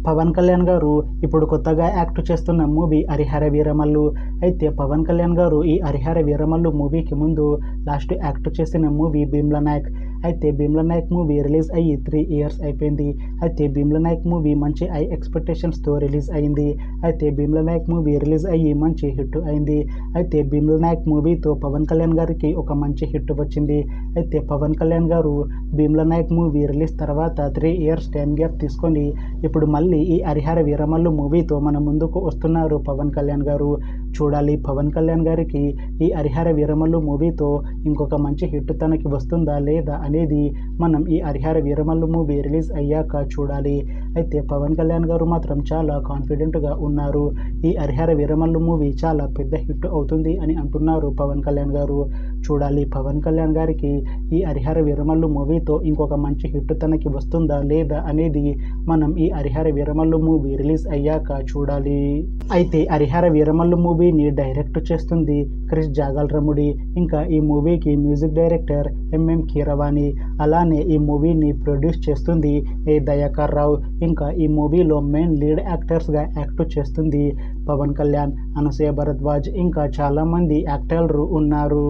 పవన్ కళ్యాణ్ గారు ఇప్పుడు కొత్తగా యాక్ట్ చేస్తున్న మూవీ హరిహర వీరమల్లు. అయితే పవన్ కళ్యాణ్ గారు ఈ హరిహర వీరమల్లు మూవీకి ముందు లాస్ట్ యాక్ట్ చేసిన మూవీ భీమ్లా నాయక్. అయితే భీమ్లా నాయక్ మూవీ రిలీజ్ అయ్యి 3 ఇయర్స్ అయిపోయింది. అయితే భీమ్లా నాయక్ మూవీ మంచి హై ఎక్స్పెక్టేషన్స్తో రిలీజ్ అయింది. అయితే భీమ్లా నాయక్ మూవీ రిలీజ్ అయ్యి మంచి హిట్ అయింది. అయితే భీమ్లా నాయక్ మూవీతో పవన్ కళ్యాణ్ గారికి ఒక మంచి హిట్ వచ్చింది. అయితే పవన్ కళ్యాణ్ గారు భీమ్లా నాయక్ మూవీ రిలీజ్ తర్వాత 3 ఇయర్స్ టైం గ్యాప్ తీసుకొని ఇప్పుడు మళ్ళీ ఈ హరిహర వీరమల్లు మూవీతో మన ముందుకు వస్తున్నారు పవన్ కళ్యాణ్ గారు. చూడాలి పవన్ కళ్యాణ్ గారికి ఈ హరిహర వీరమల్లు మూవీతో ఇంకొక మంచి హిట్ తనకి వస్తుందా లేదా అనేది మనం ఈ హరిహర వీరమల్లు మూవీ రిలీజ్ అయ్యాక చూడాలి. అయితే పవన్ కళ్యాణ్ గారు మాత్రం చాలా కాన్ఫిడెంట్గా ఉన్నారు. ఈ హరిహర వీరమల్లు మూవీ చాలా పెద్ద హిట్ అవుతుంది అని అంటున్నారు పవన్ కళ్యాణ్ గారు. చూడాలి పవన్ కళ్యాణ్ గారికి ఈ హరిహర వీరమల్లు మూవీతో ఇంకొక మంచి హిట్ తనకి వస్తుందా లేదా అనేది మనం ఈ హరిహర వీరమల్లు మూవీ రిలీజ్ అయ్యాక చూడాలి. అయితే హరిహర వీరమల్లు మూవీని డైరెక్ట్ చేస్తుంది క్రిష్ జాగల్రముడి. ఇంకా ఈ మూవీకి మ్యూజిక్ డైరెక్టర్ ఎంఎం కీరవాణి. అలానే ఈ మూవీని ప్రొడ్యూస్ చేస్తుంది ఏ దయాకర్ రావు. ఇంకా ఈ మూవీలో మెయిన్ లీడ్ యాక్టర్స్గా యాక్ట్ చేస్తుంది పవన్ కళ్యాణ్, అనసూయ భరద్వాజ్, ఇంకా చాలామంది యాక్టర్లు ఉన్నారు.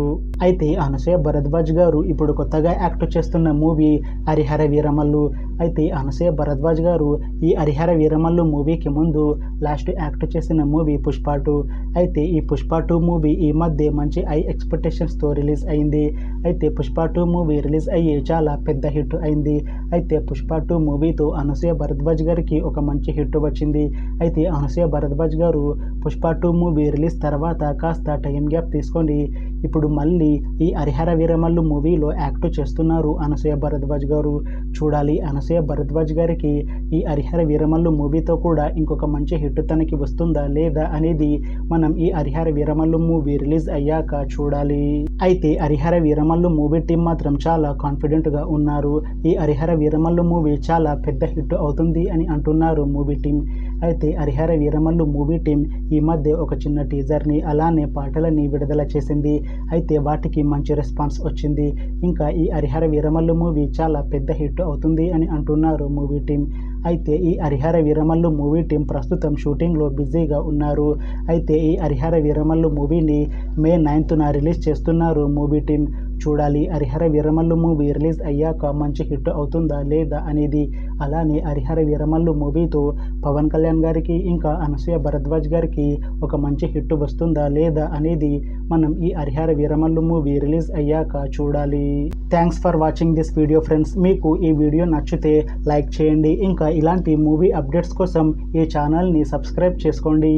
అయితే అనసూయ భరద్వాజ్ గారు ఇప్పుడు కొత్తగా యాక్ట్ చేస్తున్న మూవీ హరిహర వీరమల్లు. అయితే అనసూయ భరద్వాజ్ గారు ఈ హరిహర వీరమల్లు మూవీకి ముందు లాస్ట్ యాక్ట్ చేసిన మూవీ పుష్ప 2. అయితే ఈ పుష్ప 2 మూవీ ఈ మధ్య మంచి హై ఎక్స్పెక్టేషన్స్తో రిలీజ్ అయింది. అయితే పుష్ప 2 మూవీ రిలీజ్ అయ్యి చాలా పెద్ద హిట్ అయింది. అయితే పుష్ప 2 మూవీతో అనసూయ భరద్వాజ్ గారికి ఒక మంచి హిట్ వచ్చింది. అయితే అనసూయ భరద్వాజ్ గారు పుష్ప 2 మూవీ రిలీజ్ తర్వాత కాస్త టైం గ్యాప్ తీసుకొని ఇప్పుడు మళ్ళీ ఈ హరిహర వీరమల్లు మూవీలో యాక్ట్ చేస్తున్నారు అనసూయ భరద్వాజ్ గారు. చూడాలి అనసూయ భరద్వాజ్ గారికి ఈ హరిహర వీరమల్లు మూవీతో కూడా ఇంకొక మంచి హిట్ తనకి వస్తుందా లేదా అనేది మనం ఈ హరిహర వీరమల్లు మూవీ రిలీజ్ అయ్యాక చూడాలి. అయితే హరిహర వీరమల్లు మూవీ టీం మాత్రం చాలా కాన్ఫిడెంట్గా ఉన్నారు. ఈ హరిహర వీరమల్లు మూవీ చాలా పెద్ద హిట్ అవుతుంది అని అంటున్నారు మూవీ టీం. అయితే హరిహర వీరమల్లు మూవీ టీం ఈ మధ్య ఒక చిన్న టీజర్ని అలానే పాటలని విడుదల చేసింది. అయితే వాటికి మంచి రెస్పాన్స్ వచ్చింది. ఇంకా ఈ హరిహర వీరమల్లు మూవీ చాలా పెద్ద హిట్ అవుతుంది అని అంటున్నారు మూవీ టీం. అయితే ఈ హరిహర వీరమల్లు మూవీ టీం ప్రస్తుతం షూటింగ్లో బిజీగా ఉన్నారు. అయితే ఈ హరిహర వీరమల్లు మూవీని మే 9న రిలీజ్ చేస్తున్నారు మూవీ టీం. చూడాలి హరిహర వీరమల్లు మూవీ రిలీజ్ అయ్యాక మంచి హిట్ అవుతుందా లేదా అనేది. అలానే హరిహర వీరమల్లు మూవీతో పవన్ కళ్యాణ్ గారికి ఇంకా అనసూయ భరద్వాజ్ గారికి ఒక మంచి హిట్ వస్తుందా లేదా అనేది మనం ఈ హరిహర వీరమల్లు మూవీ రిలీజ్ అయ్యాక చూడాలి. Thanks for watching this video friends. మీకు ఈ వీడియో నచ్చితే లైక్ చేయండి. ఇంకా ఇలాంటి మూవీ అప్డేట్స్ కోసం ఈ ఛానల్ని సబ్స్క్రైబ్ చేసుకోండి.